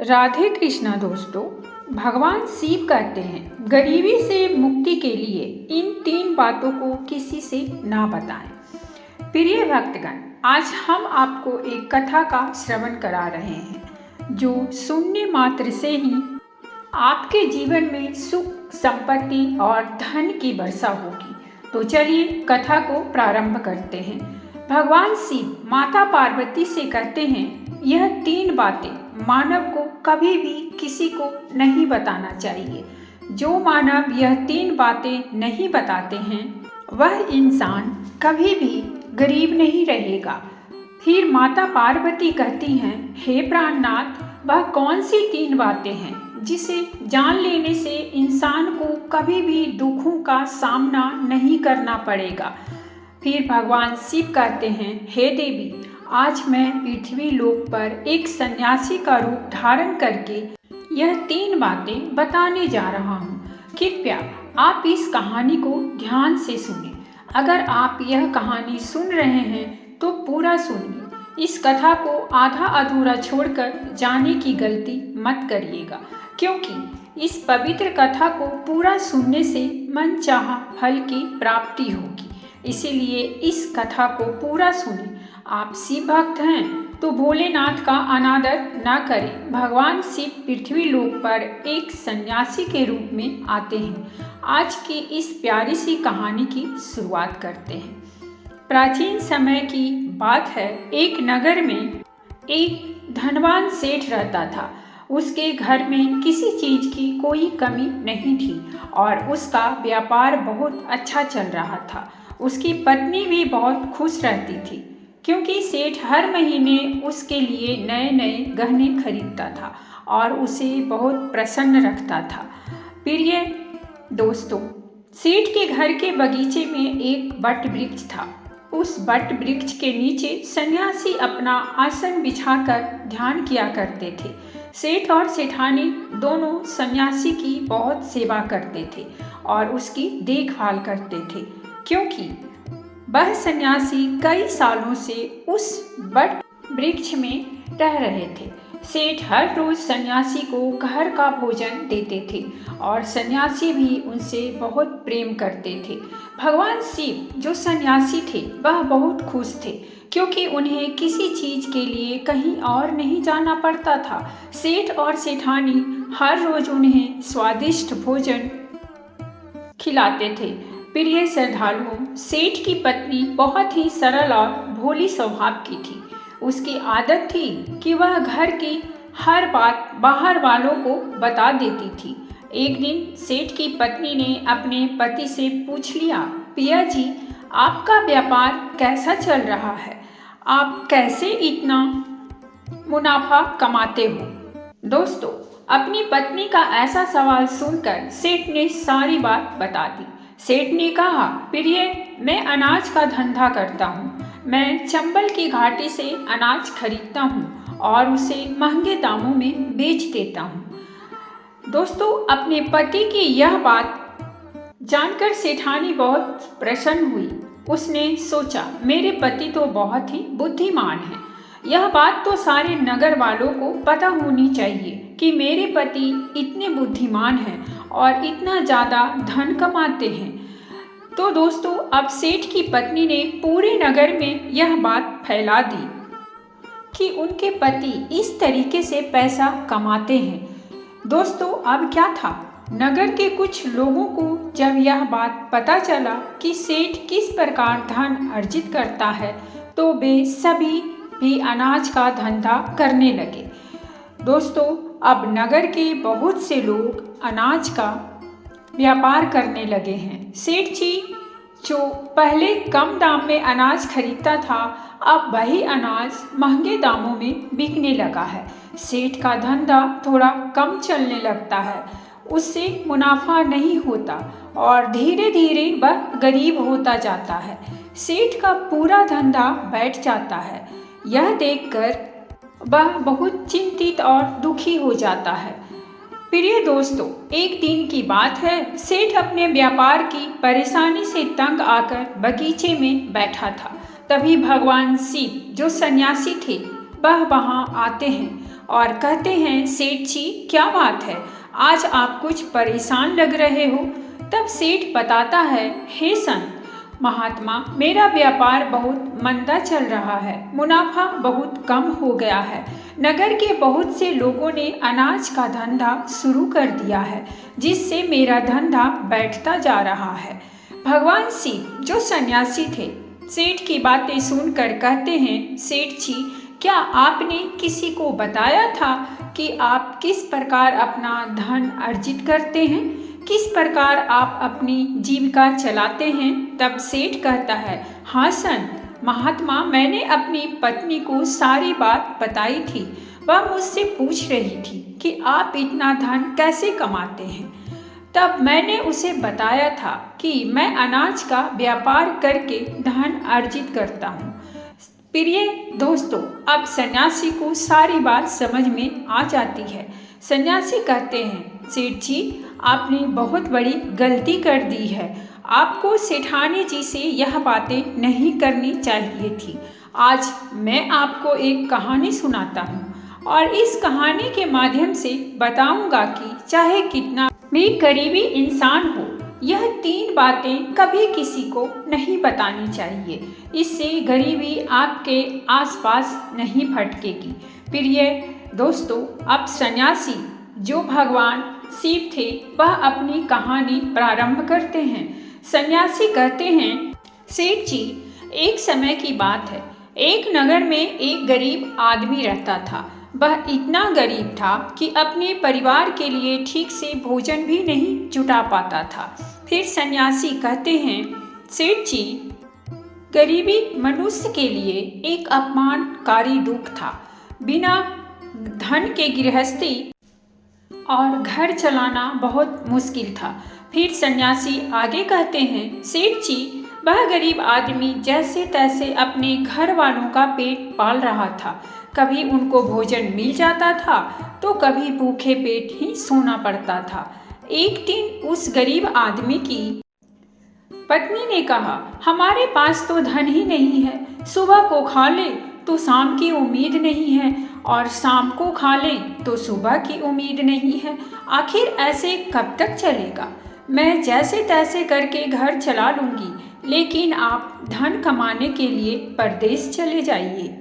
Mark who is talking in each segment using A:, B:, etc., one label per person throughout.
A: राधे कृष्णा दोस्तों। भगवान शिव कहते हैं गरीबी से मुक्ति के लिए इन 3 बातों को किसी से ना बताएं। प्रिय भक्तगण, आज हम आपको एक कथा का श्रवण करा रहे हैं जो सुनने मात्र से ही आपके जीवन में सुख, संपत्ति और धन की वर्षा होगी। तो चलिए कथा को प्रारंभ करते हैं। भगवान शिव माता पार्वती से कहते हैं यह 3 बातें मानव को कभी भी किसी को नहीं बताना चाहिए। जो मानव यह 3 बातें नहीं बताते हैं वह इंसान कभी भी गरीब नहीं रहेगा। फिर माता पार्वती कहती हैं, हे प्राणनाथ, वह कौन सी 3 बातें हैं जिसे जान लेने से इंसान को कभी भी दुखों का सामना नहीं करना पड़ेगा। फिर भगवान शिव कहते हैं, हे देवी, आज मैं पृथ्वी लोक पर एक सन्यासी का रूप धारण करके यह 3 बातें बताने जा रहा हूँ। कृपया आप इस कहानी को ध्यान से सुनें। अगर आप यह कहानी सुन रहे हैं तो पूरा सुनिए। इस कथा को आधा अधूरा छोड़कर जाने की गलती मत करिएगा, क्योंकि इस पवित्र कथा को पूरा सुनने से मनचाहा फल की प्राप्ति होगी। इसीलिए इस कथा को पूरा सुनें। आप शिव भक्त हैं तो भोलेनाथ का अनादर न करें। भगवान शिव पृथ्वी लोक पर एक सन्यासी के रूप में आते हैं। आज की इस प्यारी सी कहानी की शुरुआत करते हैं। प्राचीन समय की बात है। एक नगर में एक धनवान सेठ रहता था। उसके घर में किसी चीज की कोई कमी नहीं थी और उसका व्यापार बहुत अच्छा चल रहा था। उसकी पत्नी भी बहुत खुश रहती थी, क्योंकि सेठ हर महीने उसके लिए नए नए गहने खरीदता था और उसे बहुत प्रसन्न रखता था। प्रिय दोस्तों, सेठ के घर के बगीचे में एक वट वृक्ष था। उस वट वृक्ष के नीचे सन्यासी अपना आसन बिछाकर ध्यान किया करते थे। सेठ और सेठानी दोनों सन्यासी की बहुत सेवा करते थे और उसकी देखभाल करते थे, क्योंकि वह सन्यासी कई सालों से उस वट वृक्ष में रह रहे थे। सेठ हर रोज सन्यासी को घर का भोजन देते थे और सन्यासी भी उनसे बहुत प्रेम करते थे। भगवान शिव जो सन्यासी थे वह बहुत खुश थे, क्योंकि उन्हें किसी चीज के लिए कहीं और नहीं जाना पड़ता था। सेठ और सेठानी हर रोज उन्हें स्वादिष्ट भोजन खिलाते थे। प्रिय श्रद्धालुओं, सेठ की पत्नी बहुत ही सरल और भोली स्वभाव की थी। उसकी आदत थी कि वह घर की हर बात बाहर वालों को बता देती थी। एक दिन सेठ की पत्नी ने अपने पति से पूछ लिया, पिया जी, आपका व्यापार कैसा चल रहा है? आप कैसे इतना मुनाफा कमाते हो? दोस्तों, अपनी पत्नी का ऐसा सवाल सुनकर सेठ ने सारी बात बता दी। सेठ ने कहा, प्रिय, मैं अनाज का धंधा करता हूँ। मैं चंबल की घाटी से अनाज खरीदता हूँ और उसे महंगे दामों में बेच देता हूँ। दोस्तों, अपने पति की यह बात जानकर सेठानी बहुत प्रसन्न हुई। उसने सोचा, मेरे पति तो बहुत ही बुद्धिमान हैं। यह बात तो सारे नगर वालों को पता होनी चाहिए कि मेरे पति इतने बुद्धिमान हैं और इतना ज़्यादा धन कमाते हैं। तो दोस्तों, अब सेठ की पत्नी ने पूरे नगर में यह बात फैला दी कि उनके पति इस तरीके से पैसा कमाते हैं। दोस्तों, अब क्या था, नगर के कुछ लोगों को जब यह बात पता चला कि सेठ किस प्रकार धन अर्जित करता है, तो वे सभी भी अनाज का धंधा करने लगे। दोस्तों, अब नगर के बहुत से लोग अनाज का व्यापार करने लगे हैं। सेठ जी जो पहले कम दाम में अनाज खरीदता था, अब वही अनाज महंगे दामों में बिकने लगा है। सेठ का धंधा थोड़ा कम चलने लगता है, उससे मुनाफा नहीं होता और धीरे धीरे वह गरीब होता जाता है। सेठ का पूरा धंधा बैठ जाता है। यह देखकर वह बहुत चिंतित और दुखी हो जाता है। प्रिय दोस्तों, एक दिन की बात है। सेठ अपने व्यापार की परेशानी से तंग आकर बगीचे में बैठा था। तभी भगवान शिव जो सन्यासी थे वह वहाँ आते हैं और कहते हैं, सेठ जी क्या बात है, आज आप कुछ परेशान लग रहे हो। तब सेठ बताता है, हे संत महात्मा, मेरा व्यापार बहुत मंदा चल रहा है, मुनाफा बहुत कम हो गया है। नगर के बहुत से लोगों ने अनाज का धंधा शुरू कर दिया है, जिससे मेरा धंधा बैठता जा रहा है। भगवान शिव जो सन्यासी थे, सेठ की बातें सुनकर कहते हैं, सेठ जी क्या आपने किसी को बताया था कि आप किस प्रकार अपना धन अर्जित करते हैं, किस प्रकार आप अपनी जीविका चलाते हैं? तब सेठ कहता है, हाँ संत महात्मा, मैंने अपनी पत्नी को सारी बात बताई थी। वह मुझसे पूछ रही थी कि आप इतना धन कैसे कमाते हैं। तब मैंने उसे बताया था कि मैं अनाज का व्यापार करके धन अर्जित करता हूँ। प्रिय दोस्तों, अब सन्यासी को सारी बात समझ में आ जाती है। सन्यासी कहते हैं, सेठ जी आपने बहुत बड़ी गलती कर दी है, आपको सेठानी जी से यह बातें नहीं करनी चाहिए थी। आज मैं आपको एक कहानी सुनाता हूँ और इस कहानी के माध्यम से बताऊंगा कि चाहे कितना भी गरीबी इंसान हो, यह 3 बातें कभी किसी को नहीं बतानी चाहिए। इससे गरीबी आपके आसपास नहीं भटकेगी। प्रिय दोस्तों, अब सन्यासी जो भगवान शिव थे, वह अपनी कहानी प्रारंभ करते हैं। सन्यासी कहते हैं, सेठ जी एक समय की बात है, एक नगर में एक गरीब आदमी रहता था। वह इतना गरीब था कि अपने परिवार के लिए ठीक से भोजन भी नहीं जुटा पाता था। फिर सन्यासी कहते हैं, सेठ जी गरीबी मनुष्य के लिए एक अपमानकारी दुख था। बिना धन के गृहस्थी और घर चलाना बहुत मुश्किल था। फिर सन्यासी आगे कहते हैं, सेठ जी वह गरीब आदमी जैसे तैसे अपने घर वालों का पेट पाल रहा था। कभी उनको भोजन मिल जाता था तो कभी भूखे पेट ही सोना पड़ता था। एक दिन उस गरीब आदमी की पत्नी ने कहा, हमारे पास तो धन ही नहीं है, सुबह को खा ले तो शाम की उम्मीद नहीं है और शाम को खा लें तो सुबह की उम्मीद नहीं है। आखिर ऐसे कब तक चलेगा? मैं जैसे तैसे करके घर चला लूँगी, लेकिन आप धन कमाने के लिए परदेश चले जाइए।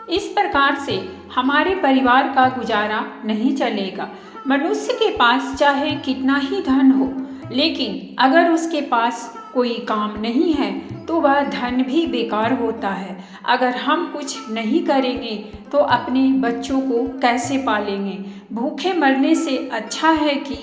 A: इस प्रकार से हमारे परिवार का गुजारा नहीं चलेगा। मनुष्य के पास चाहे कितना ही धन हो, लेकिन अगर उसके पास कोई काम नहीं है तो वह धन भी बेकार होता है। अगर हम कुछ नहीं करेंगे तो अपने बच्चों को कैसे पालेंगे? भूखे मरने से अच्छा है कि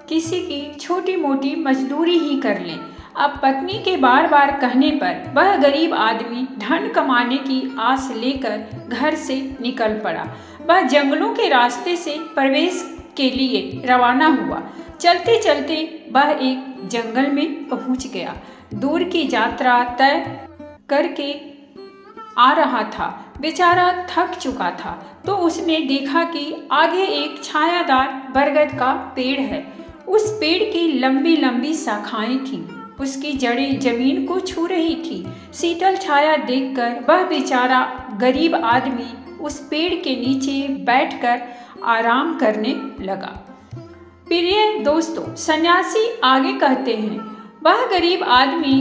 A: किसी की छोटी मोटी मजदूरी ही कर लें। अब पत्नी के बार बार कहने पर वह गरीब आदमी धन कमाने की आस लेकर घर से निकल पड़ा। वह जंगलों के रास्ते से प्रवेश के लिए रवाना हुआ। चलते चलते वह एक जंगल में पहुंच गया। दूर की यात्रा तय करके आ रहा था, बेचारा थक चुका था, तो उसने देखा कि आगे एक छायादार बरगद का पेड़ है। उस पेड़ की लंबी लंबी शाखाएं थीं, उसकी जड़ें जमीन को छू रही थी। शीतल छाया देखकर वह बेचारा गरीब आदमी उस पेड़ के नीचे बैठकर आराम करने लगा। प्रिय दोस्तों, सन्यासी आगे कहते हैं, वह गरीब आदमी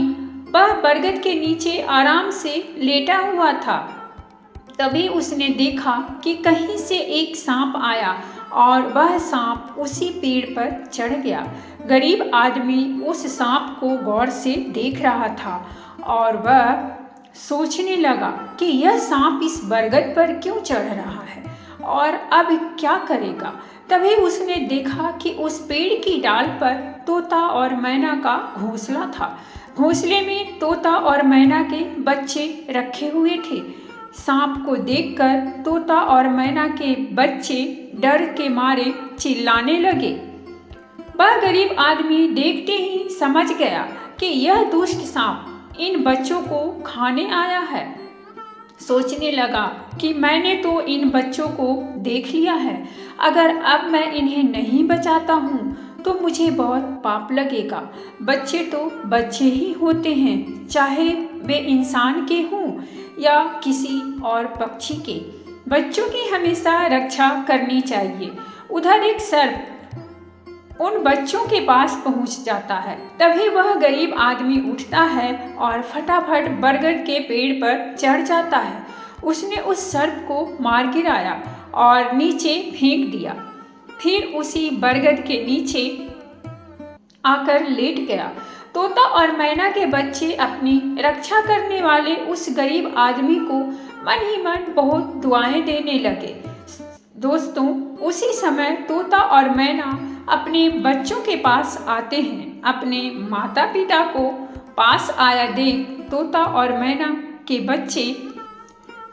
A: वह बरगद के नीचे आराम से लेटा हुआ था। तभी उसने देखा कि कहीं से एक सांप आया और वह सांप उसी पेड़ पर चढ़ गया। गरीब आदमी उस सांप को गौर से देख रहा था और वह सोचने लगा कि यह सांप इस बरगद पर क्यों चढ़ रहा है और अब क्या करेगा। तभी उसने देखा कि उस पेड़ की डाल पर तोता और मैना का घोंसला था। घोंसले में तोता और मैना के बच्चे रखे हुए थे। सांप को देखकर तोता और मैना के बच्चे डर के मारे चिल्लाने लगे। वह गरीब आदमी देखते ही समझ गया कि यह दुष्ट सांप इन बच्चों को खाने आया है। सोचने लगा कि मैंने तो इन बच्चों को देख लिया है, अगर अब मैं इन्हें नहीं बचाता हूँ तो मुझे बहुत पाप लगेगा। बच्चे तो बच्चे ही होते हैं, चाहे वे इंसान के हों या किसी और पक्षी के। बच्चों की हमेशा रक्षा करनी चाहिए। उधर एक सर्प उन बच्चों के पास पहुंच जाता है। तभी वह गरीब आदमी उठता है और फटाफट बरगद के पेड़ पर चढ़ जाता है। उसने उस सर्प को मार गिराया और नीचे फेंक दिया। फिर उसी बरगद के नीचे आकर लेट गया। तोता और मैना के बच्चे अपनी रक्षा करने वाले उस गरीब आदमी को मन ही मन बहुत दुआएं देने लगे। दोस्तों, उसी समय तोता और मैना अपने बच्चों के पास आते हैं। अपने माता पिता को पास आया देख तोता और मैना के बच्चे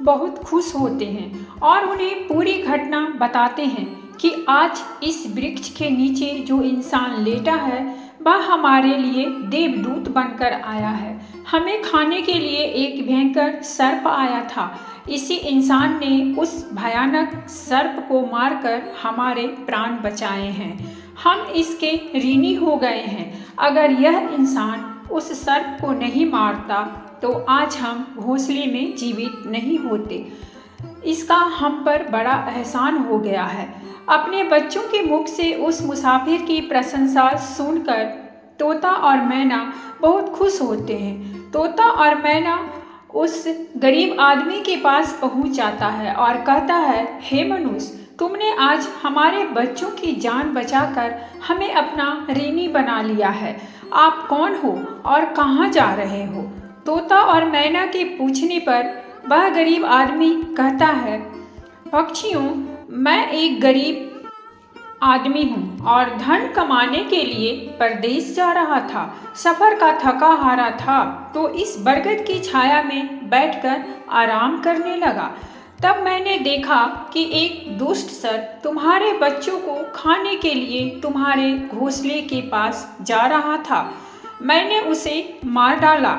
A: बहुत खुश होते हैं और उन्हें पूरी घटना बताते हैं कि आज इस वृक्ष के नीचे जो इंसान लेटा है वह हमारे लिए देवदूत बनकर आया है। हमें खाने के लिए एक भयंकर सर्प आया था। इसी इंसान ने उस भयानक सर्प को मारकर हमारे प्राण बचाए हैं। हम इसके ऋणी हो गए हैं। अगर यह इंसान उस सर्प को नहीं मारता तो आज हम घोंसले में जीवित नहीं होते। इसका हम पर बड़ा एहसान हो गया है। अपने बच्चों के मुख से उस मुसाफिर की प्रशंसा सुनकर तोता और मैना बहुत खुश होते हैं। तोता और मैना उस गरीब आदमी के पास पहुंच जाता है और कहता है, हे मनुष्य, तुमने आज हमारे बच्चों की जान बचाकर हमें अपना ऋणी बना लिया है। आप कौन हो और कहाँ जा रहे हो? तोता और मैना के पूछने पर वह गरीब आदमी कहता है, पक्षियों, मैं एक गरीब आदमी हूँ और धन कमाने के लिए परदेश जा रहा था। सफ़र का थका हारा था तो इस बरगद की छाया में बैठकर आराम करने लगा। तब मैंने देखा कि एक दुष्ट सर्प तुम्हारे बच्चों को खाने के लिए तुम्हारे घोंसले के पास जा रहा था। मैंने उसे मार डाला।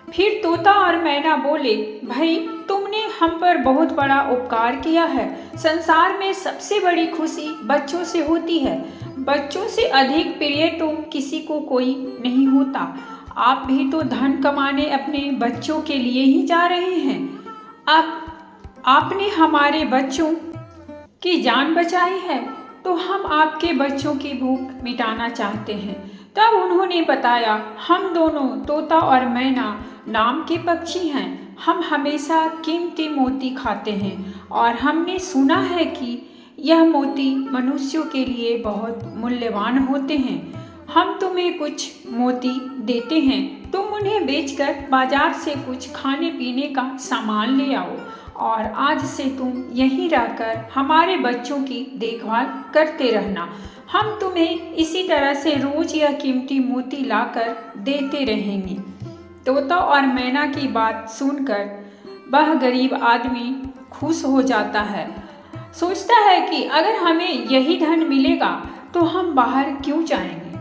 A: फिर तोता और मैना बोले, भाई, तुमने हम पर बहुत बड़ा उपकार किया है। संसार में सबसे बड़ी खुशी बच्चों से होती है। बच्चों से अधिक प्रिय तो किसी को कोई नहीं होता। आप भी तो धन कमाने अपने बच्चों के लिए ही जा रहे हैं। अब आपने हमारे बच्चों की जान बचाई है तो हम आपके बच्चों की भूख मिटाना चाहते हैं। तब उन्होंने बताया, हम दोनों तोता और मैना नाम के पक्षी हैं। हम हमेशा कीमती मोती खाते हैं और हमने सुना है कि यह मोती मनुष्यों के लिए बहुत मूल्यवान होते हैं। हम तुम्हें कुछ मोती देते हैं, तुम उन्हें बेचकर बाजार से कुछ खाने पीने का सामान ले आओ और आज से तुम यहीं रहकर हमारे बच्चों की देखभाल करते रहना। हम तुम्हें इसी तरह से रोज यह कीमती मोती लाकर देते रहेंगे। तोता और मैना की बात सुनकर वह गरीब आदमी खुश हो जाता है। सोचता है कि अगर हमें यही धन मिलेगा तो हम बाहर क्यों जाएंगे।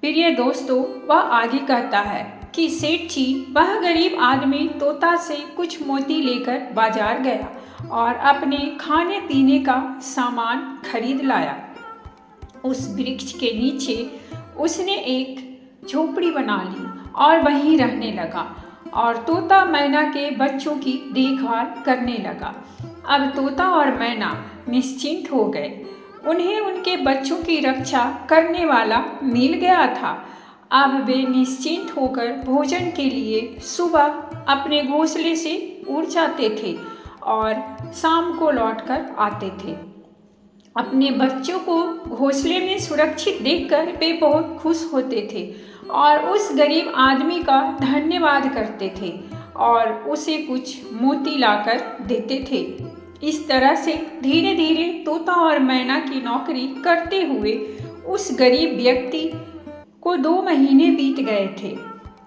A: प्रिय दोस्तों, वह आगे कहता है कि सेठ जी, वह गरीब आदमी तोता से कुछ मोती लेकर बाजार गया और अपने खाने पीने का सामान खरीद लाया। उस वृक्ष के नीचे उसने एक झोपड़ी बना ली और वहीं रहने लगा और तोता मैना के बच्चों की देखभाल करने लगा। अब तोता और मैना निश्चिंत हो गए। उन्हें उनके बच्चों की रक्षा करने वाला मिल गया था। अब वे निश्चिंत होकर भोजन के लिए सुबह अपने घोंसले से उड़ जाते थे और शाम को लौटकर आते थे। अपने बच्चों को घोंसले में सुरक्षित देखकर वे बहुत खुश होते थे और उस गरीब आदमी का धन्यवाद करते थे और उसे कुछ मोती लाकर देते थे। इस तरह से धीरे धीरे तोता और मैना की नौकरी करते हुए उस गरीब व्यक्ति को 2 महीने बीत गए थे।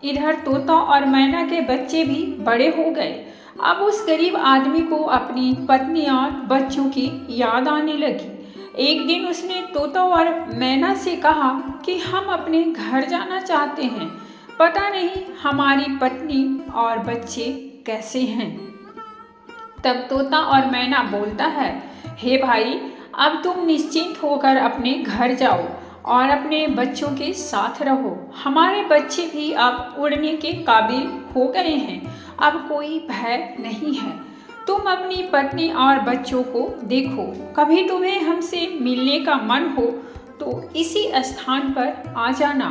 A: इधर तोता और मैना के बच्चे भी बड़े हो गए। अब उस गरीब आदमी को अपनी पत्नी और बच्चों की याद आने लगी। एक दिन उसने तोता और मैना से कहा कि हम अपने घर जाना चाहते हैं। पता नहीं हमारी पत्नी और बच्चे कैसे हैं। तब तोता और मैना बोलता है, हे भाई, अब तुम निश्चिंत होकर अपने घर जाओ और अपने बच्चों के साथ रहो। हमारे बच्चे भी अब उड़ने के काबिल हो गए हैं। अब कोई भय नहीं है। तुम अपनी पत्नी और बच्चों को देखो, कभी तुम्हें हमसे मिलने का मन हो तो इसी स्थान पर आ जाना।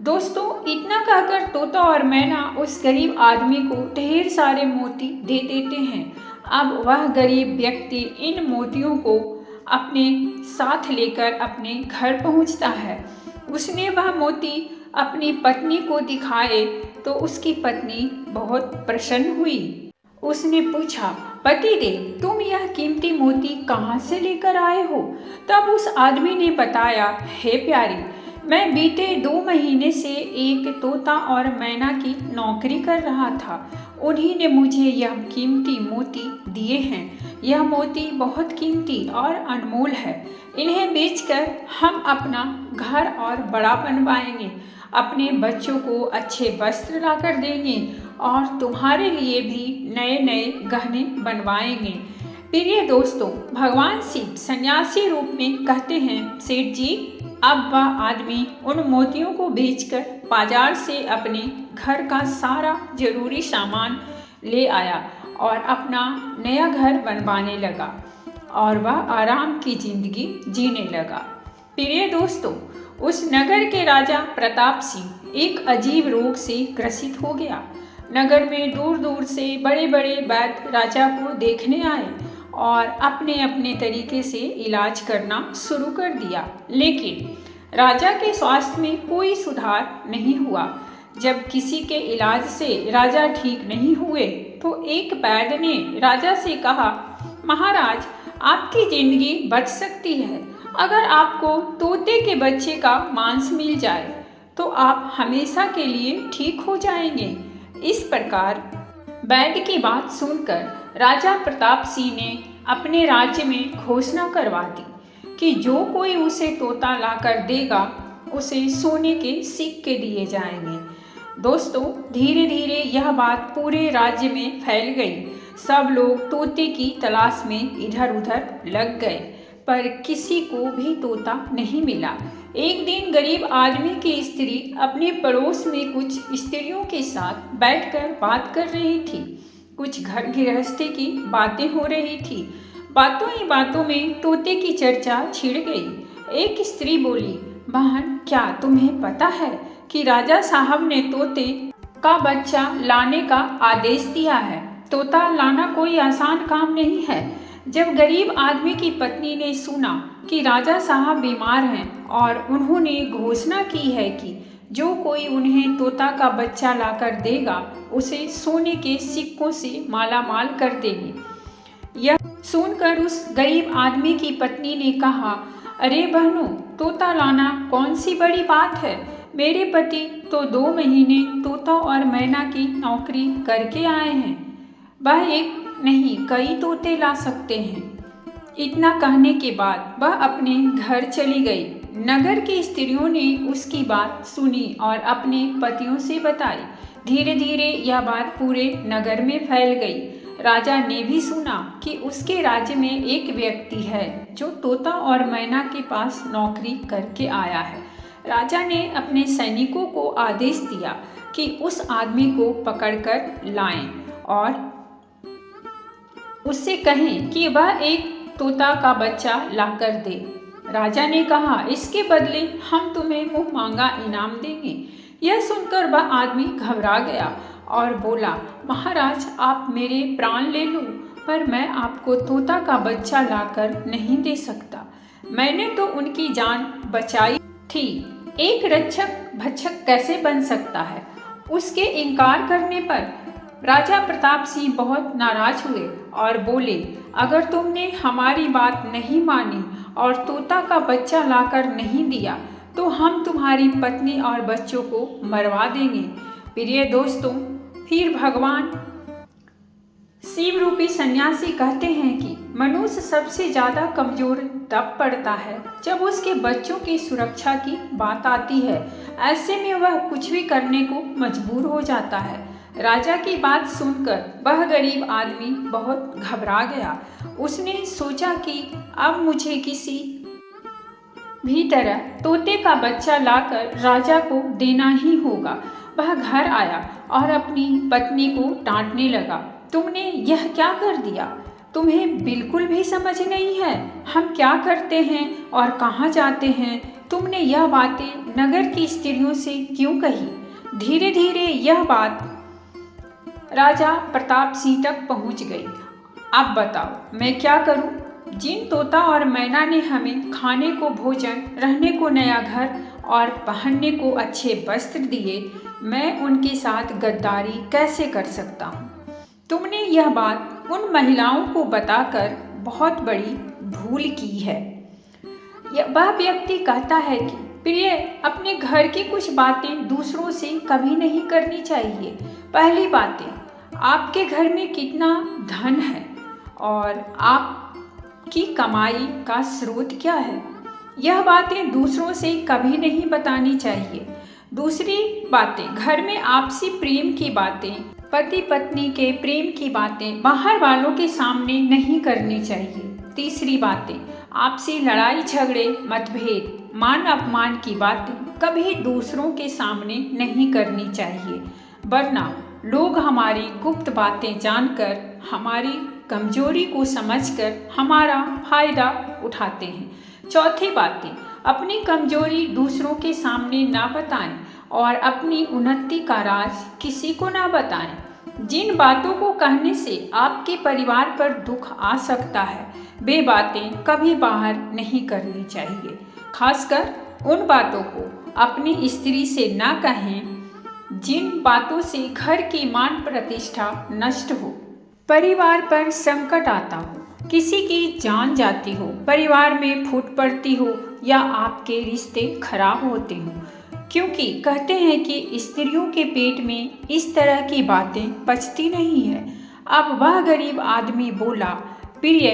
A: दोस्तों, इतना कहकर तोता और मैना उस गरीब आदमी को ढेर सारे मोती दे देते हैं। अब वह गरीब व्यक्ति इन मोतियों को अपने साथ लेकर अपने घर पहुंचता है। उसने वह मोती अपनी पत्नी को दिखाए तो उसकी पत्नी बहुत प्रसन्न हुई। उसने पूछा, पतिदेव, तुम यह कीमती मोती कहाँ से लेकर आए हो? तब उस आदमी ने बताया, हे प्यारी, मैं बीते 2 महीने से एक तोता और मैना की नौकरी कर रहा था। उन्हीं ने मुझे यह कीमती मोती दिए हैं। यह मोती बहुत कीमती और अनमोल है। इन्हें बेचकर हम अपना घर और बड़ा बनवाएंगे, अपने बच्चों को अच्छे वस्त्र लाकर देंगे और तुम्हारे लिए भी नए नए गहने बनवाएंगे। प्रिय दोस्तों, भगवान शिव सन्यासी रूप में कहते हैं, सेठ जी, अब वह आदमी उन मोतियों को बेचकर बाजार से अपने घर का सारा जरूरी सामान ले आया और अपना नया घर बनवाने लगा और वह आराम की जिंदगी जीने लगा। प्रिय दोस्तों, उस नगर के राजा प्रताप सिंह एक अजीब रोग से ग्रसित हो गया। नगर में दूर दूर से बड़े बड़े वैद्य राजा को देखने आए और अपने अपने तरीके से इलाज करना शुरू कर दिया, लेकिन राजा के स्वास्थ्य में कोई सुधार नहीं हुआ। जब किसी के इलाज से राजा ठीक नहीं हुए तो एक वैद्य ने राजा से कहा, महाराज, आपकी जिंदगी बच सकती है अगर आपको तोते के बच्चे का मांस मिल जाए तो आप हमेशा के लिए ठीक हो जाएंगे। इस प्रकार वैद्य की बात सुनकर राजा प्रताप सिंह ने अपने राज्य में घोषणा करवा दी कि जो कोई उसे तोता लाकर देगा उसे सोने के सिक्के दिए जाएंगे। दोस्तों, धीरे धीरे यह बात पूरे राज्य में फैल गई। सब लोग तोते की तलाश में इधर उधर लग गए, पर किसी को भी तोता नहीं मिला। एक दिन गरीब आदमी की स्त्री अपने पड़ोस में कुछ स्त्रियों के साथ बैठकर बात कर रही थी। कुछ घर गृहस्थी की बातें हो रही थी। बातों ही बातों में तोते की चर्चा छिड़ गई। एक स्त्री बोली, बहन, क्या तुम्हें पता है कि राजा साहब ने तोते का बच्चा लाने का आदेश दिया है? तोता लाना कोई आसान काम नहीं है। जब गरीब आदमी की पत्नी ने सुना कि राजा साहब बीमार हैं और उन्होंने घोषणा की है कि जो कोई उन्हें तोता का बच्चा लाकर देगा उसे सोने के सिक्कों से मालामाल कर देंगे, यह सुनकर उस गरीब आदमी की पत्नी ने कहा, अरे बहनों, तोता लाना कौन सी बड़ी बात है। मेरे पति तो 2 महीने तोता और मैना की नौकरी करके आए हैं। वह एक नहीं, कई तोते ला सकते हैं। इतना कहने के बाद वह अपने घर चली गई। नगर की स्त्रियों ने उसकी बात सुनी और अपने पतियों से बताई। धीरे धीरे यह बात पूरे नगर में फैल गई। राजा ने भी सुना कि उसके राज्य में एक व्यक्ति है जो तोता और मैना के पास नौकरी करके आया है। राजा ने अपने सैनिकों को आदेश दिया कि उस आदमी को पकड़कर लाएं और उससे कहें कि वह एक तोता का बच्चा लाकर दे। राजा ने कहा, इसके बदले हम तुम्हें मुँह मांगा इनाम देंगे। यह सुनकर वह आदमी घबरा गया और बोला, महाराज, आप मेरे प्राण ले लो, पर मैं आपको तोता का बच्चा लाकर नहीं दे सकता। मैंने तो उनकी जान बचाई थी। एक रक्षक भक्षक कैसे बन सकता है? उसके इनकार करने पर राजा प्रताप सिंह बहुत नाराज हुए और बोले, अगर तुमने हमारी बात नहीं मानी और तोता का बच्चा लाकर नहीं दिया तो हम तुम्हारी पत्नी और बच्चों को मरवा देंगे। प्रिय दोस्तों, फिर भगवान शिव रूपी सन्यासी कहते हैं कि मनुष्य सबसे ज़्यादा कमज़ोर तब पड़ता है जब उसके बच्चों की सुरक्षा की बात आती है। ऐसे में वह कुछ भी करने को मजबूर हो जाता है। राजा की बात सुनकर वह गरीब आदमी बहुत घबरा गया। उसने सोचा कि अब मुझे किसी भी तरह तोते का बच्चा लाकर राजा को देना ही होगा। वह घर आया और अपनी पत्नी को डांटने लगा तुमने यह क्या कर दिया? तुम्हें बिल्कुल भी समझ नहीं है हम क्या करते हैं और कहाँ जाते हैं। तुमने यह बातें नगर की स्त्रियों से क्यों कही? धीरे धीरे यह बात राजा प्रताप सिंह तक पहुँच गई। अब बताओ मैं क्या करूं? जिन तोता और मैना ने हमें खाने को भोजन, रहने को नया घर और पहनने को अच्छे वस्त्र दिए, मैं उनके साथ गद्दारी कैसे कर सकता हूँ? तुमने यह बात उन महिलाओं को बताकर बहुत बड़ी भूल की है। वह व्यक्ति कहता है कि प्रिय, अपने घर की कुछ बातें दूसरों से कभी नहीं करनी चाहिए। पहली बातें, आपके घर में कितना धन है और आपकी कमाई का स्रोत क्या है, यह बातें दूसरों से कभी नहीं बतानी चाहिए। दूसरी बातें, घर में आपसी प्रेम की बातें, पति पत्नी के प्रेम की बातें बाहर वालों के सामने नहीं करनी चाहिए। तीसरी बातें, आपसी लड़ाई झगड़े, मतभेद, मान अपमान की बातें कभी दूसरों के सामने नहीं करनी चाहिए, वरना लोग हमारी गुप्त बातें जानकर, हमारी कमजोरी को समझकर हमारा फायदा उठाते हैं। चौथी बातें, अपनी कमजोरी दूसरों के सामने ना बताएं और अपनी उन्नति का राज किसी को ना बताएं। जिन बातों को कहने से आपके परिवार पर दुख आ सकता है, वे बातें कभी बाहर नहीं करनी चाहिए। खासकर उन बातों को अपनी स्त्री से ना कहें जिन बातों से घर की मान प्रतिष्ठा नष्ट हो, परिवार पर संकट आता हो, किसी की जान जाती हो, परिवार में फूट पड़ती हो या आपके रिश्ते खराब होते हो। क्योंकि कहते हैं कि स्त्रियों के पेट में इस तरह की बातें पचती नहीं है। अब वह गरीब आदमी बोला, प्रिय,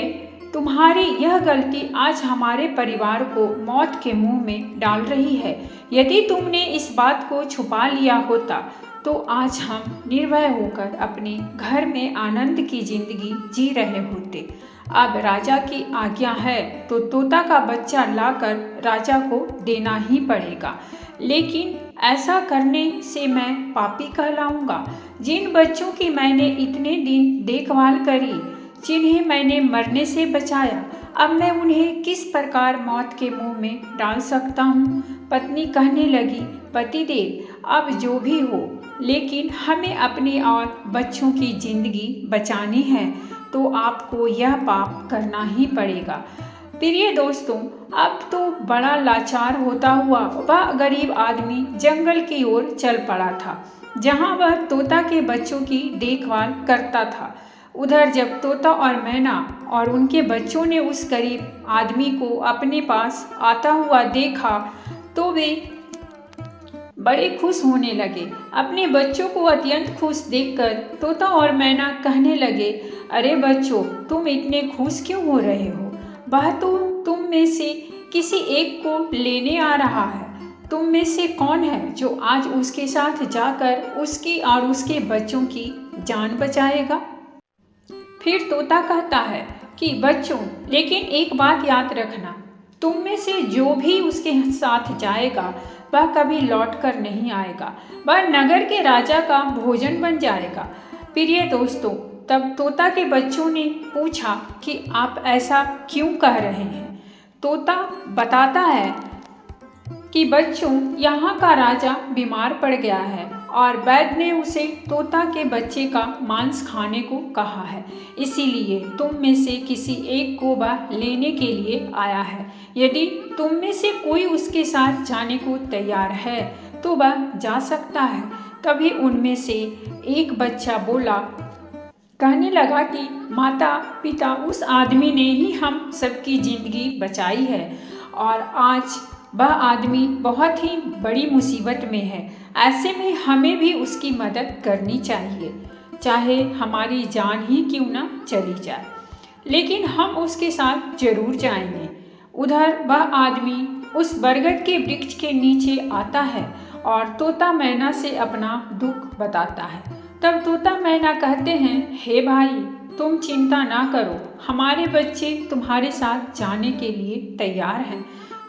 A: तुम्हारी यह गलती आज हमारे परिवार को मौत के मुंह में डाल रही है। यदि तुमने इस बात को छुपा लिया होता तो आज हम निर्भय होकर अपने घर में आनंद की जिंदगी जी रहे होते। अब राजा की आज्ञा है तो तोता का बच्चा लाकर राजा को देना ही पड़ेगा, लेकिन ऐसा करने से मैं पापी कहलाऊंगा। जिन बच्चों की मैंने इतने दिन देखभाल करी, जिन्हें मैंने मरने से बचाया, अब मैं उन्हें किस प्रकार मौत के मुंह में डाल सकता हूँ? पत्नी कहने लगी, पतिदेव, अब जो भी हो, लेकिन हमें अपनी और बच्चों की जिंदगी बचानी है तो आपको यह पाप करना ही पड़ेगा। प्रिय दोस्तों, अब तो बड़ा लाचार होता हुआ वह गरीब आदमी जंगल की ओर चल पड़ा था, जहाँ वह तोता के बच्चों की देखभाल करता था। उधर जब तोता और मैना और उनके बच्चों ने उस गरीब आदमी को अपने पास आता हुआ देखा तो वे बड़े खुश होने लगे। अपने बच्चों को अत्यंत खुश देखकर तोता और मैना कहने लगे, अरे बच्चों, तुम इतने खुश क्यों हो रहे हो? वह तो तुम में से किसी एक को लेने आ रहा है। तुम में से कौन है जो आज उसके साथ जाकर उसकी और उसके बच्चों की जान बचाएगा? फिर तोता कहता है कि बच्चों, लेकिन एक बात याद रखना, तुम में से जो भी उसके साथ जाएगा वह कभी लौट कर नहीं आएगा, वह नगर के राजा का भोजन बन जाएगा। प्रिय दोस्तों, तब तोता के बच्चों ने पूछा कि आप ऐसा क्यों कह रहे हैं? तोता बताता है कि बच्चों, यहाँ का राजा बीमार पड़ गया है और वैद्य ने उसे तोता के बच्चे का मांस खाने को कहा है, इसीलिए तुम में से किसी एक को वह लेने के लिए आया है। यदि तुम में से कोई उसके साथ जाने को तैयार है तो वह जा सकता है। तभी उनमें से एक बच्चा बोला, कहने लगा कि माता पिता, उस आदमी ने ही हम सबकी जिंदगी बचाई है और आज वह आदमी बहुत ही बड़ी मुसीबत में है। ऐसे में हमें भी उसकी मदद करनी चाहिए, चाहे हमारी जान ही क्यों ना चली जाए, लेकिन हम उसके साथ जरूर जाएंगे। उधर वह आदमी उस बरगद के वृक्ष के नीचे आता है और तोता मैना से अपना दुख बताता है। तब तोता मैना कहते हैं, हे भाई, तुम चिंता ना करो, हमारे बच्चे तुम्हारे साथ जाने के लिए तैयार हैं,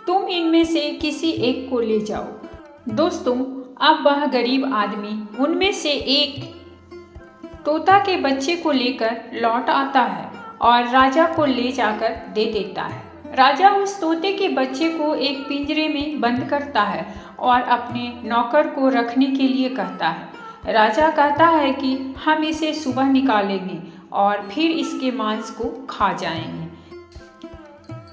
A: तुम इनमें से किसी एक को ले जाओ। दोस्तों, अब वह गरीब आदमी उनमें से एक तोता के बच्चे को लेकर लौट आता है और राजा को ले जाकर दे देता है। राजा उस तोते के बच्चे को एक पिंजरे में बंद करता है और अपने नौकर को रखने के लिए कहता है। राजा कहता है कि हम इसे सुबह निकालेंगे और फिर इसके मांस को खा जाएंगे।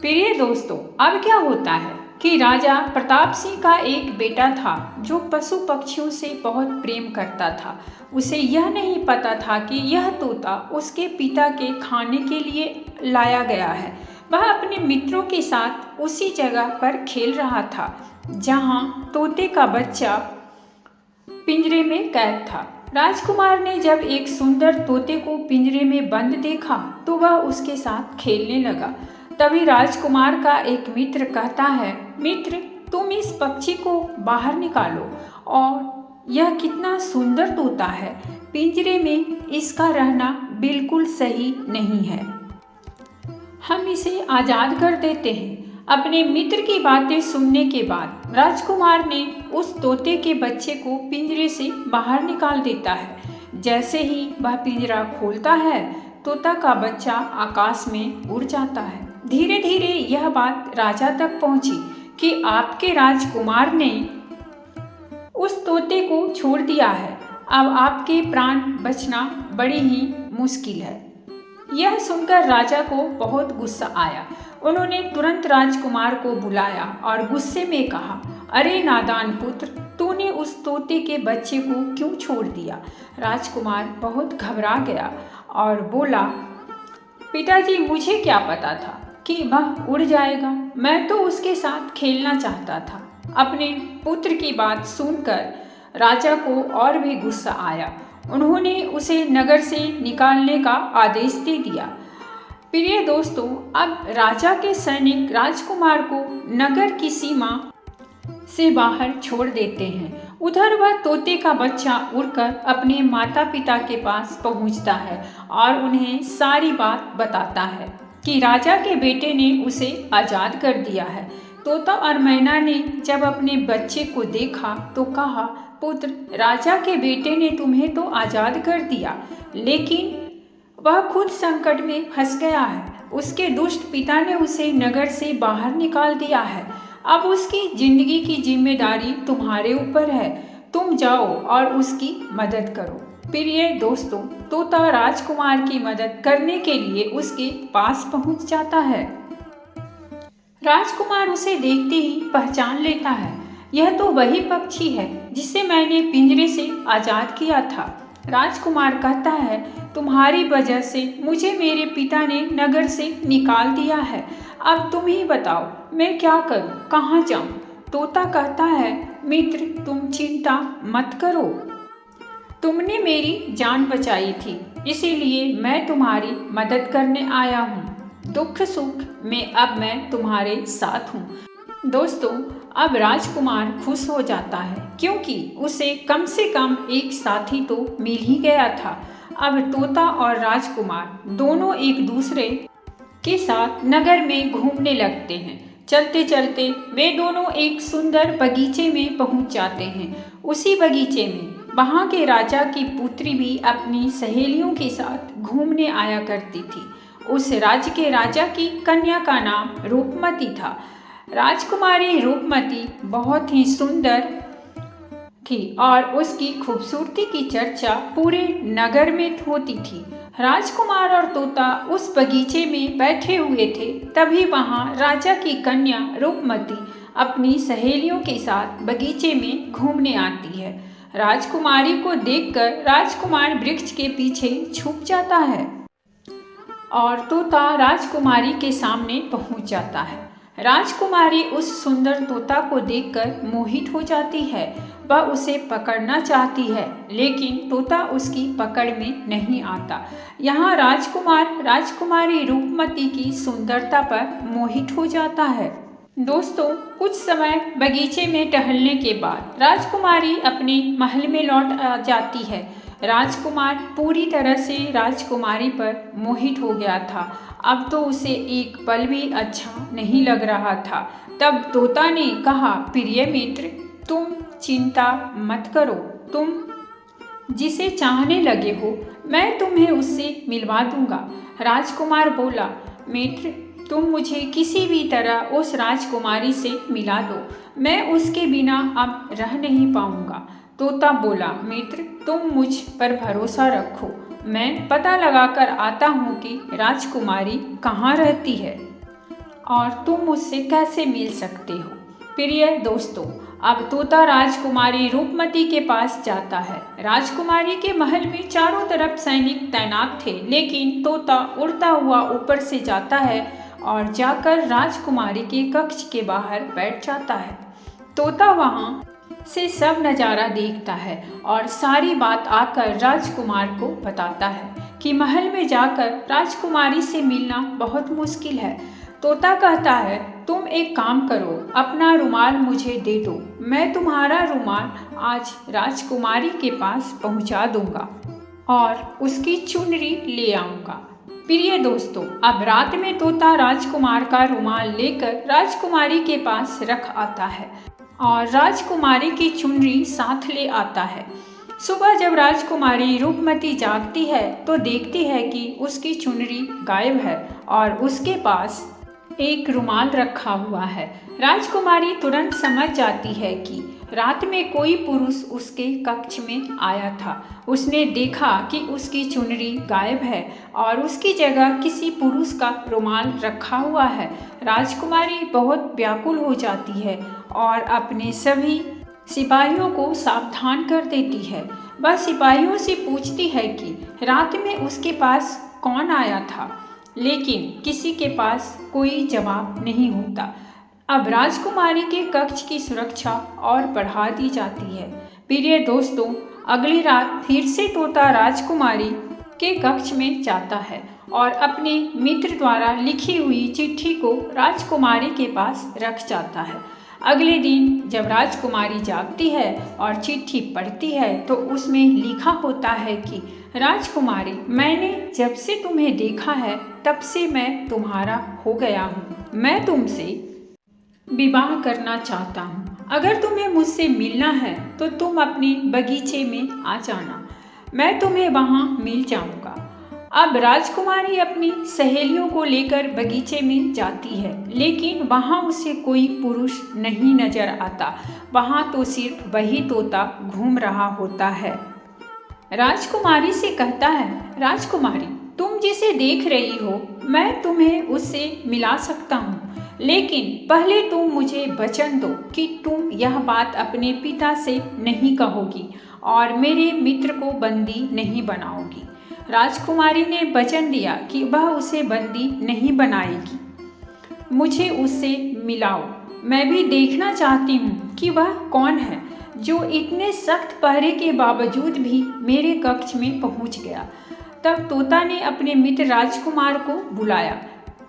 A: प्रिय दोस्तों, अब क्या होता है कि राजा प्रताप सिंह का एक बेटा था जो पशु पक्षियों से बहुत प्रेम करता था। उसे यह नहीं पता था कि यह तोता उसके पिता के खाने के लिए लाया गया है। वह अपने मित्रों के साथ उसी जगह पर खेल रहा था जहां तोते का बच्चा पिंजरे में कैद था। राजकुमार ने जब एक सुंदर तोते को पिंजरे में बंद देखा तो वह उसके साथ खेलने लगा। तभी राजकुमार का एक मित्र कहता है, मित्र, तुम इस पक्षी को बाहर निकालो, और यह कितना सुंदर तोता है, पिंजरे में इसका रहना बिल्कुल सही नहीं है, हम इसे आज़ाद कर देते हैं। अपने मित्र की बातें सुनने के बाद राजकुमार ने उस तोते के बच्चे को पिंजरे से बाहर निकाल देता है। जैसे ही वह पिंजरा खोलता है, तोता का बच्चा आकाश में उड़ जाता है। धीरे धीरे यह बात राजा तक पहुंची कि आपके राजकुमार ने उस तोते को छोड़ दिया है। अब आपके प्राण बचना बड़ी ही मुश्किल है। यह सुनकर राजा को बहुत गुस्सा आया। उन्होंने तुरंत राजकुमार को बुलाया और गुस्से में कहा, अरे नादान पुत्र, तूने उस तोते के बच्चे को क्यों छोड़ दिया? राजकुमार बहुत घबरा गया और बोला, पिताजी, मुझे क्या पता था कि वह उड़ जाएगा, मैं तो उसके साथ खेलना चाहता था। अपने पुत्र की बात सुनकर राजा को और भी गुस्सा आया। उन्होंने उसे नगर से निकालने का आदेश दे दिया। प्रिय दोस्तों, अब राजा के सैनिक राजकुमार को नगर की सीमा से बाहर छोड़ देते हैं। उधर वह तोते का बच्चा उड़कर अपने माता पिता के पास पहुंचता है और उन्हें सारी बात बताता है कि राजा के बेटे ने उसे आज़ाद कर दिया है। तोता और मैना ने जब अपने बच्चे को देखा तो कहा, पुत्र, राजा के बेटे ने तुम्हें तो आज़ाद कर दिया, लेकिन वह खुद संकट में फंस गया है। उसके दुष्ट पिता ने उसे नगर से बाहर निकाल दिया है। अब उसकी जिंदगी की जिम्मेदारी तुम्हारे ऊपर है। तुम जाओ और उसकी मदद करो। प्रिय दोस्तों, तोता राजकुमार की मदद करने के लिए उसके पास पहुंच जाता है। राजकुमार उसे देखते ही पहचान लेता है। यह तो वही पक्षी है जिसे मैंने पिंजरे से आज़ाद किया था। राजकुमार कहता है, तुम्हारी वजह से मुझे मेरे पिता ने नगर से निकाल दिया है। अब तुम ही बताओ, मैं क्या करूं, कहाँ जाऊं? तोता कहता है, मित्र, तुम चिंता मत करो, तुमने मेरी जान बचाई थी, इसीलिए मैं तुम्हारी मदद करने आया हूँ। दुख सुख में अब मैं तुम्हारे साथ हूँ। दोस्तों, अब राजकुमार खुश हो जाता है क्योंकि उसे कम से कम एक साथी तो मिल ही गया था। अब तोता और राजकुमार दोनों एक दूसरे के साथ नगर में घूमने लगते हैं। चलते चलते वे दोनों एक सुंदर बगीचे में पहुंच जाते हैं। उसी बगीचे में वहां के राजा की पुत्री भी अपनी सहेलियों के साथ घूमने आया करती थी। उस राज्य के राजा की कन्या का नाम रूपमती था। राजकुमारी रूपमती बहुत ही सुंदर थी और उसकी खूबसूरती की चर्चा पूरे नगर में होती थी। राजकुमार और तोता उस बगीचे में बैठे हुए थे। तभी वहां राजा की कन्या रूपमती अपनी सहेलियों के साथ बगीचे में घूमने आती है। राजकुमारी को देखकर राजकुमार वृक्ष के पीछे छुप जाता है और तोता राजकुमारी के सामने पहुंच जाता है। राजकुमारी उस सुंदर तोता को देखकर मोहित हो जाती है। वह उसे पकड़ना चाहती है, लेकिन तोता उसकी पकड़ में नहीं आता। यहाँ राजकुमार राजकुमारी रूपमती की सुंदरता पर मोहित हो जाता है। दोस्तों, कुछ समय बगीचे में टहलने के बाद राजकुमारी अपने महल में लौट जाती है। राजकुमार पूरी तरह से राजकुमारी पर मोहित हो गया था। अब तो उसे एक पल भी अच्छा नहीं लग रहा था। तब तोता ने कहा, प्रिय मित्र, तुम चिंता मत करो, तुम जिसे चाहने लगे हो, मैं तुम्हें उससे मिलवा दूंगा। राजकुमार बोला, मित्र, तुम मुझे किसी भी तरह उस राजकुमारी से मिला दो, मैं उसके बिना अब रह नहीं पाऊंगा। तोता बोला, मित्र, तुम मुझ पर भरोसा रखो, मैं पता लगाकर आता हूँ कि राजकुमारी कहाँ रहती है और तुम उससे कैसे मिल सकते हो। प्रिय दोस्तों, अब तोता राजकुमारी रूपमती के पास जाता है। राजकुमारी के महल में चारों तरफ सैनिक तैनात थे, लेकिन तोता उड़ता हुआ ऊपर से जाता है और जाकर राजकुमारी के कक्ष के बाहर बैठ जाता है। तोता वहाँ से सब नज़ारा देखता है और सारी बात आकर राजकुमार को बताता है कि महल में जाकर राजकुमारी से मिलना बहुत मुश्किल है। तोता कहता है, तुम एक काम करो, अपना रुमाल मुझे दे दो, मैं तुम्हारा रुमाल आज राजकुमारी के पास पहुंचा दूंगा और उसकी चुनरी ले आऊंगा। प्रिय दोस्तों, अब रात में तोता राजकुमार का रुमाल लेकर राजकुमारी के पास रख आता है और राजकुमारी की चुनरी साथ ले आता है। सुबह जब राजकुमारी रूपमती जागती है तो देखती है कि उसकी चुनरी गायब है और उसके पास एक रुमाल रखा हुआ है। राजकुमारी तुरंत समझ जाती है कि रात में कोई पुरुष उसके कक्ष में आया था। उसने देखा कि उसकी चुनरी गायब है और उसकी जगह किसी पुरुष का रुमाल रखा हुआ है। राजकुमारी बहुत व्याकुल हो जाती है और अपने सभी सिपाहियों को सावधान कर देती है। वह सिपाहियों से पूछती है कि रात में उसके पास कौन आया था, लेकिन किसी के पास कोई जवाब नहीं होता। अब राजकुमारी के कक्ष की सुरक्षा और बढ़ा दी जाती है। प्रिय दोस्तों, अगली रात फिर से तोता राजकुमारी के कक्ष में जाता है और अपने मित्र द्वारा लिखी हुई चिट्ठी को राजकुमारी के पास रख जाता है। अगले दिन जब राजकुमारी जागती है और चिट्ठी पढ़ती है तो उसमें लिखा होता है कि राजकुमारी, मैंने जब से तुम्हें देखा है तब से मैं तुम्हारा हो गया हूँ। मैं तुमसे विवाह करना चाहता हूँ। अगर तुम्हें मुझसे मिलना है तो तुम अपने बगीचे में आ जाना, मैं तुम्हें वहाँ मिल जाऊँगा। अब राजकुमारी अपनी सहेलियों को लेकर बगीचे में जाती है, लेकिन वहाँ उसे कोई पुरुष नहीं नजर आता। वहाँ तो सिर्फ वही तोता घूम रहा होता है। राजकुमारी से कहता है, राजकुमारी, तुम जिसे देख रही हो मैं तुम्हें उससे मिला सकता हूँ, लेकिन पहले तुम मुझे वचन दो कि तुम यह बात अपने पिता से नहीं कहोगी और मेरे मित्र को बंदी नहीं बनाओगी। राजकुमारी ने वचन दिया कि वह उसे बंदी नहीं बनाएगी। मुझे उससे मिलाओ, मैं भी देखना चाहती हूँ कि वह कौन है जो इतने सख्त पहरे के बावजूद भी मेरे कक्ष में पहुँच गया। तब तोता ने अपने मित्र राजकुमार को बुलाया।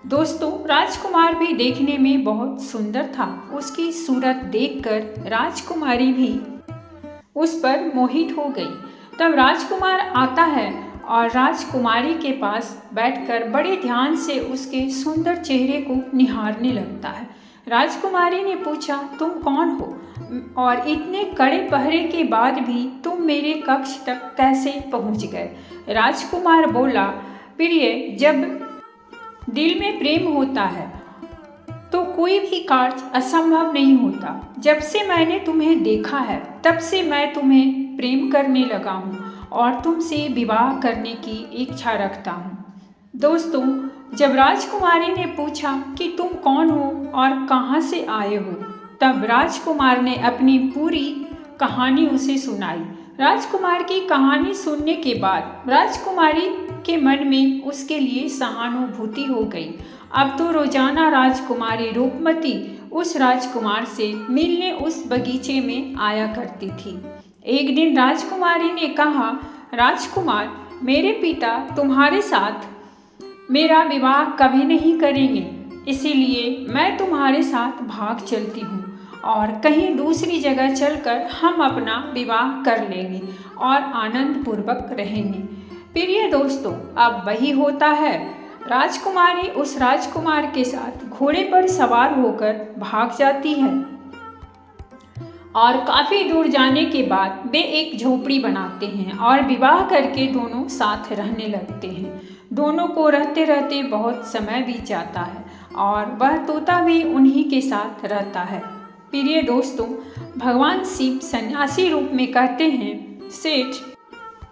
A: दोस्तों, राजकुमार भी देखने में बहुत सुंदर था। उसकी सूरत देखकर राजकुमारी भी उस पर मोहित हो गई। तब राजकुमार आता है और राजकुमारी के पास बैठकर बड़े ध्यान से उसके सुंदर चेहरे को निहारने लगता है। राजकुमारी ने पूछा, तुम कौन हो और इतने कड़े पहरे के बाद भी तुम मेरे कक्ष तक कैसे पहुंच गए? राजकुमार बोला, प्रिय, जब दिल में प्रेम होता है तो कोई भी कार्य असंभव नहीं होता। जब से मैंने तुम्हें देखा है तब से मैं तुम्हें प्रेम करने लगा हूँ और तुमसे विवाह करने की इच्छा रखता हूँ। दोस्तों, जब राजकुमारी ने पूछा कि तुम कौन हो और कहाँ से आए हो, तब राजकुमार ने अपनी पूरी कहानी उसे सुनाई। राजकुमार की कहानी सुनने के बाद राजकुमारी के मन में उसके लिए सहानुभूति हो गई। अब तो रोजाना राजकुमारी रूपमती उस राजकुमार से मिलने उस बगीचे में आया करती थी। एक दिन राजकुमारी ने कहा, राजकुमार, मेरे पिता तुम्हारे साथ मेरा विवाह कभी नहीं करेंगे, इसीलिए मैं तुम्हारे साथ भाग चलती हूँ और कहीं दूसरी जगह चलकर हम अपना विवाह कर लेंगे और आनंद पूर्वक रहेंगे। प्रिय दोस्तों, अब वही होता है। राजकुमारी उस राजकुमार के साथ घोड़े पर सवार होकर भाग जाती है और काफ़ी दूर जाने के बाद वे एक झोपड़ी बनाते हैं और विवाह करके दोनों साथ रहने लगते हैं। दोनों को रहते रहते बहुत समय बीत जाता है और वह तोता भी उन्हीं के साथ रहता है। प्रिय दोस्तों, भगवान शिव सन्यासी रूप में कहते हैं, सेठ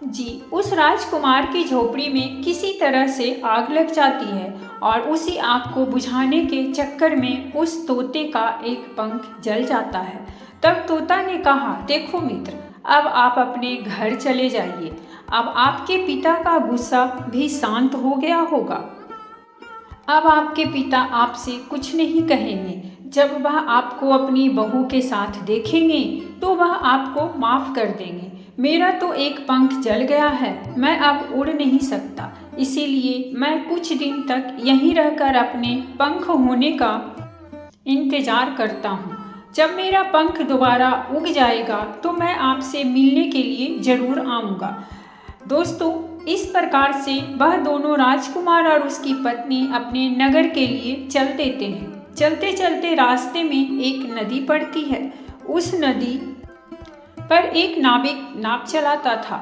A: जी, उस राजकुमार की झोपड़ी में किसी तरह से आग लग जाती है और उसी आग को बुझाने के चक्कर में उस तोते का एक पंख जल जाता है। तब तोता ने कहा, देखो मित्र, अब आप अपने घर चले जाइए। अब आपके पिता का गुस्सा भी शांत हो गया होगा। अब आपके पिता आपसे कुछ नहीं कहेंगे। जब वह आपको अपनी बहू के साथ देखेंगे तो वह आपको माफ़ कर देंगे। मेरा तो एक पंख जल गया है, मैं अब उड़ नहीं सकता, इसीलिए मैं कुछ दिन तक यहीं रहकर अपने पंख होने का इंतज़ार करता हूँ। जब मेरा पंख दोबारा उग जाएगा तो मैं आपसे मिलने के लिए ज़रूर आऊँगा। दोस्तों, इस प्रकार से वह दोनों राजकुमार और उसकी पत्नी अपने नगर के लिए चल देते हैं। चलते चलते रास्ते में एक नदी पड़ती है। उस नदी पर एक नाविक नाव चलाता था।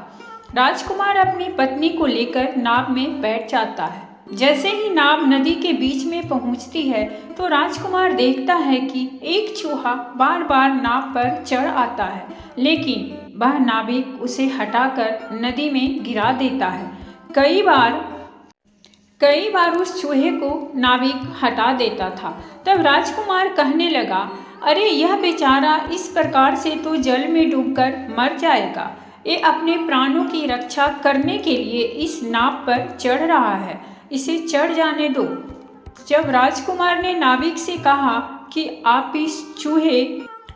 A: राजकुमार अपनी पत्नी को लेकर नाव में बैठ जाता है। जैसे ही नाव नदी के बीच में पहुंचती है तो राजकुमार देखता है कि एक चूहा बार बार नाव पर चढ़ आता है, लेकिन वह नाविक उसे हटाकर नदी में गिरा देता है। कई बार उस चूहे को नाविक हटा देता था। तब राजकुमार कहने लगा, अरे यह बेचारा इस प्रकार से तो जल में डूबकर मर जाएगा। ये अपने प्राणों की रक्षा करने के लिए इस नाव पर चढ़ रहा है, इसे चढ़ जाने दो। जब राजकुमार ने नाविक से कहा कि आप इस चूहे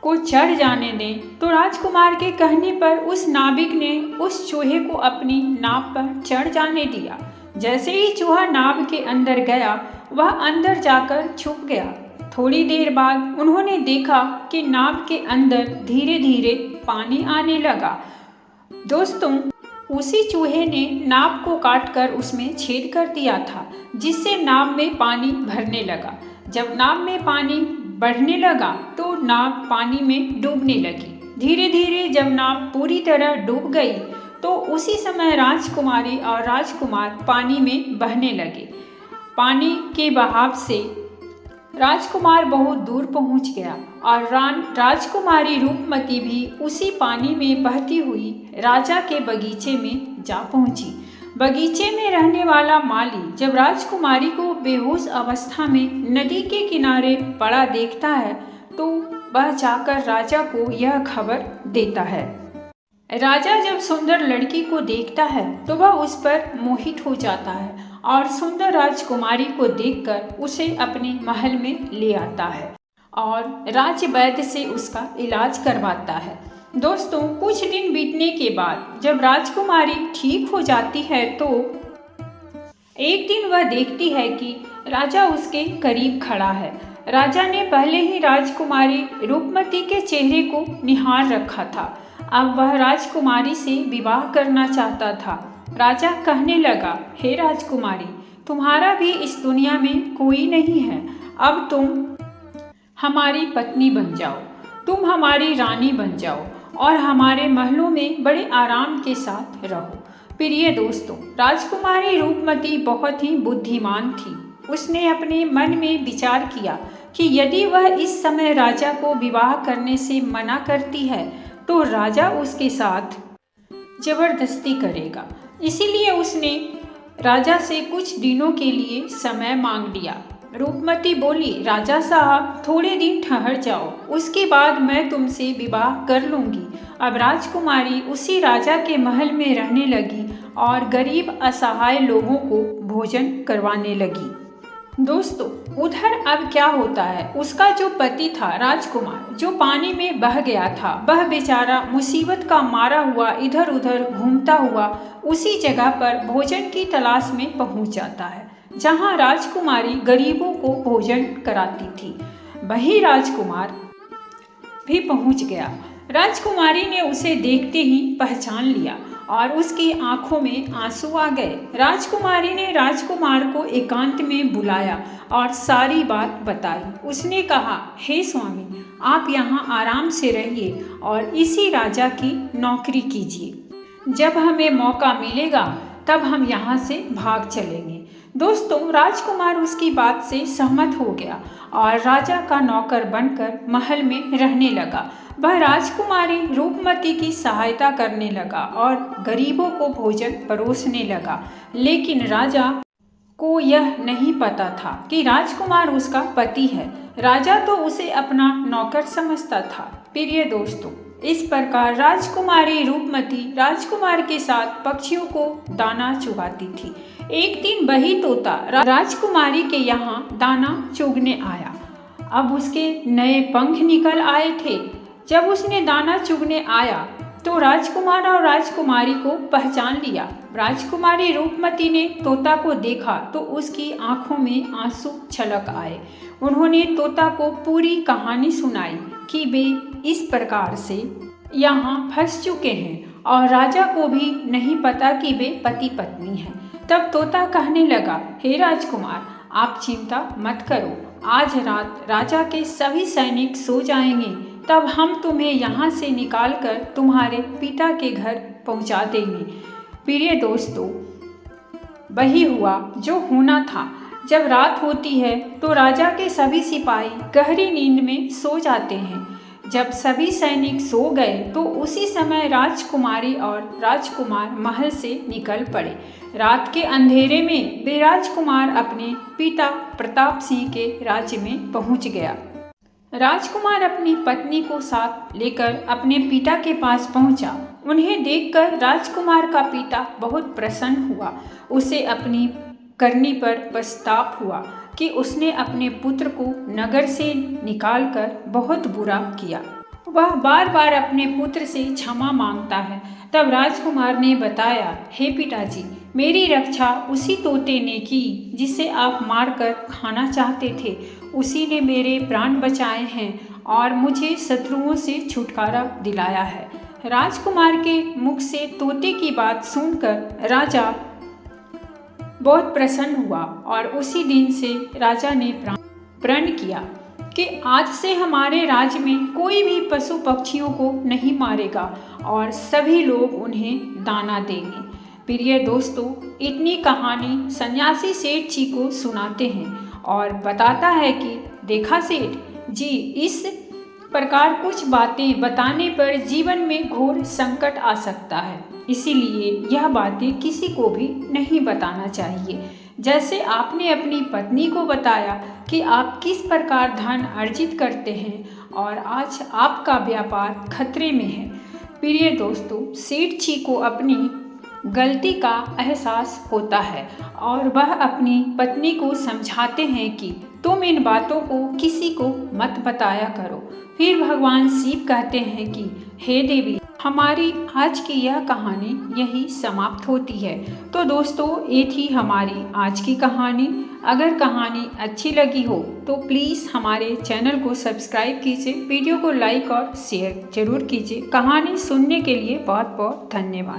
A: को चढ़ जाने दें, तो राजकुमार के कहने पर उस नाविक ने उस चूहे को अपनी नाव पर चढ़ जाने दिया। जैसे ही चूहा नाव के अंदर गया, वह अंदर जाकर छुप गया। थोड़ी देर बाद उन्होंने देखा कि नाव के अंदर धीरे धीरे पानी आने लगा। दोस्तों, उसी चूहे ने नाव को काटकर उसमें छेद कर दिया था, जिससे नाव में पानी भरने लगा। जब नाव में पानी बढ़ने लगा तो नाव पानी में डूबने लगी। धीरे धीरे जब नाव पूरी तरह डूब गई तो उसी समय राजकुमारी और राजकुमार पानी में बहने लगे। पानी के बहाव से राजकुमार बहुत दूर पहुंच गया और राजकुमारी रूपमती भी उसी पानी में बहती हुई राजा के बगीचे में जा पहुंची। बगीचे में रहने वाला माली जब राजकुमारी को बेहोश अवस्था में नदी के किनारे पड़ा देखता है तो वह जाकर राजा को यह खबर देता है। राजा जब सुंदर लड़की को देखता है तो वह उस पर मोहित हो जाता है और सुंदर राजकुमारी को देखकर उसे अपने महल में ले आता है और राजवैद्य से उसका इलाज करवाता है। दोस्तों, कुछ दिन बीतने के बाद जब राजकुमारी ठीक हो जाती है तो एक दिन वह देखती है कि राजा उसके करीब खड़ा है। राजा ने पहले ही राजकुमारी रूपमती के चेहरे को निहार रखा था। अब वह राजकुमारी से विवाह करना चाहता था। राजा कहने लगा, हे राजकुमारी, तुम्हारा भी इस दुनिया में कोई नहीं है। अब तुम हमारी पत्नी बन जाओ, तुम हमारी रानी बन जाओ और हमारे महलों में बड़े आराम के साथ रहो। प्रिय दोस्तों, राजकुमारी रूपमती बहुत ही बुद्धिमान थी। उसने अपने मन में विचार किया कि यदि वह इस समय राजा को विवाह करने से मना करती है तो राजा उसके साथ जबरदस्ती करेगा। इसीलिए उसने राजा से कुछ दिनों के लिए समय मांग लिया। रूपमती बोली, राजा साहब, थोड़े दिन ठहर जाओ, उसके बाद मैं तुमसे विवाह कर लूँगी। अब राजकुमारी उसी राजा के महल में रहने लगी और गरीब असहाय लोगों को भोजन करवाने लगी। दोस्तों, उधर अब क्या होता है, उसका जो पति था राजकुमार, जो पानी में बह गया था, वह बेचारा मुसीबत का मारा हुआ इधर उधर घूमता हुआ उसी जगह पर भोजन की तलाश में पहुंच जाता है जहां राजकुमारी गरीबों को भोजन कराती थी। वही राजकुमार भी पहुंच गया। राजकुमारी ने उसे देखते ही पहचान लिया और उसकी आंखों में आंसू आ गए। राजकुमारी ने राजकुमार को एकांत में बुलाया और सारी बात बताई। उसने कहा, हे स्वामी, आप यहाँ आराम से रहिए और इसी राजा की नौकरी कीजिए। जब हमें मौका मिलेगा तब हम यहाँ से भाग चलेंगे। दोस्तों, राजकुमार उसकी बात से सहमत हो गया और राजा का नौकर बनकर महल में रहने लगा। वह राजकुमारी रूपमती की सहायता करने लगा और गरीबों को भोजन परोसने लगा। लेकिन राजा को यह नहीं पता था कि राजकुमार उसका पति है। राजा तो उसे अपना नौकर समझता था। प्रिय दोस्तों, इस प्रकार राजकुमारी रूपमती राजकुमार के साथ पक्षियों को दाना चुगाती थी। एक दिन वही तोता राजकुमारी के यहाँ दाना चुगने आया। अब उसके नए पंख निकल आए थे। जब उसने दाना चुगने आया तो राजकुमार और राजकुमारी को पहचान लिया। राजकुमारी रूपमती ने तोता को देखा तो उसकी आंखों में आंसू छलक आए। उन्होंने तोता को पूरी कहानी सुनाई कि वे इस प्रकार से यहाँ फंस चुके हैं और राजा को भी नहीं पता कि वे पति पत्नी हैं। तब तोता कहने लगा, हे राजकुमार, आप चिंता मत करो। आज रात राजा के सभी सैनिक सो जाएंगे, तब हम तुम्हें यहाँ से निकालकर तुम्हारे पिता के घर पहुँचा देंगे। प्रिय दोस्तों, वही हुआ जो होना था। जब रात होती है तो राजा के सभी सिपाही गहरी नींद में सो जाते हैं। जब सभी सैनिक सो गए तो उसी समय राजकुमारी और राजकुमार महल से निकल पड़े। रात के अंधेरे में वे राजकुमार अपने पिता प्रताप सिंह के राज्य में पहुंच गया। राजकुमार अपनी पत्नी को साथ लेकर अपने पिता के पास पहुंचा। उन्हें देखकर राजकुमार का पिता बहुत प्रसन्न हुआ। उसे अपनी करनी पर पछतावा हुआ कि उसने अपने पुत्र को नगर से निकालकर बहुत बुरा किया। वह बार बार अपने पुत्र से क्षमा मांगता है। तब राजकुमार ने बताया, हे पिताजी, मेरी रक्षा उसी तोते ने की जिसे आप मारकर खाना चाहते थे। उसी ने मेरे प्राण बचाए हैं और मुझे शत्रुओं से छुटकारा दिलाया है। राजकुमार के मुख से तोते की बात सुनकर राजा बहुत प्रसन्न हुआ और उसी दिन से राजा ने प्रण किया कि आज से हमारे राज्य में कोई भी पशु पक्षियों को नहीं मारेगा और सभी लोग उन्हें दाना देंगे। प्रिय दोस्तों, इतनी कहानी सन्यासी सेठ जी को सुनाते हैं और बताता है कि देखा सेठ जी, इस प्रकार कुछ बातें बताने पर जीवन में घोर संकट आ सकता है। इसीलिए यह बातें किसी को भी नहीं बताना चाहिए। जैसे आपने अपनी पत्नी को बताया कि आप किस प्रकार धन अर्जित करते हैं और आज आपका व्यापार खतरे में है। प्रिय दोस्तों, सेठ जी को अपनी गलती का एहसास होता है और वह अपनी पत्नी को समझाते हैं कि तुम इन बातों को किसी को मत बताया करो। फिर भगवान शिव कहते हैं कि हे देवी, हमारी आज की यह कहानी यही समाप्त होती है। तो दोस्तों, ये थी हमारी आज की कहानी। अगर कहानी अच्छी लगी हो तो प्लीज़ हमारे चैनल को सब्सक्राइब कीजिए, वीडियो को लाइक और शेयर जरूर कीजिए। कहानी सुनने के लिए बहुत बहुत धन्यवाद।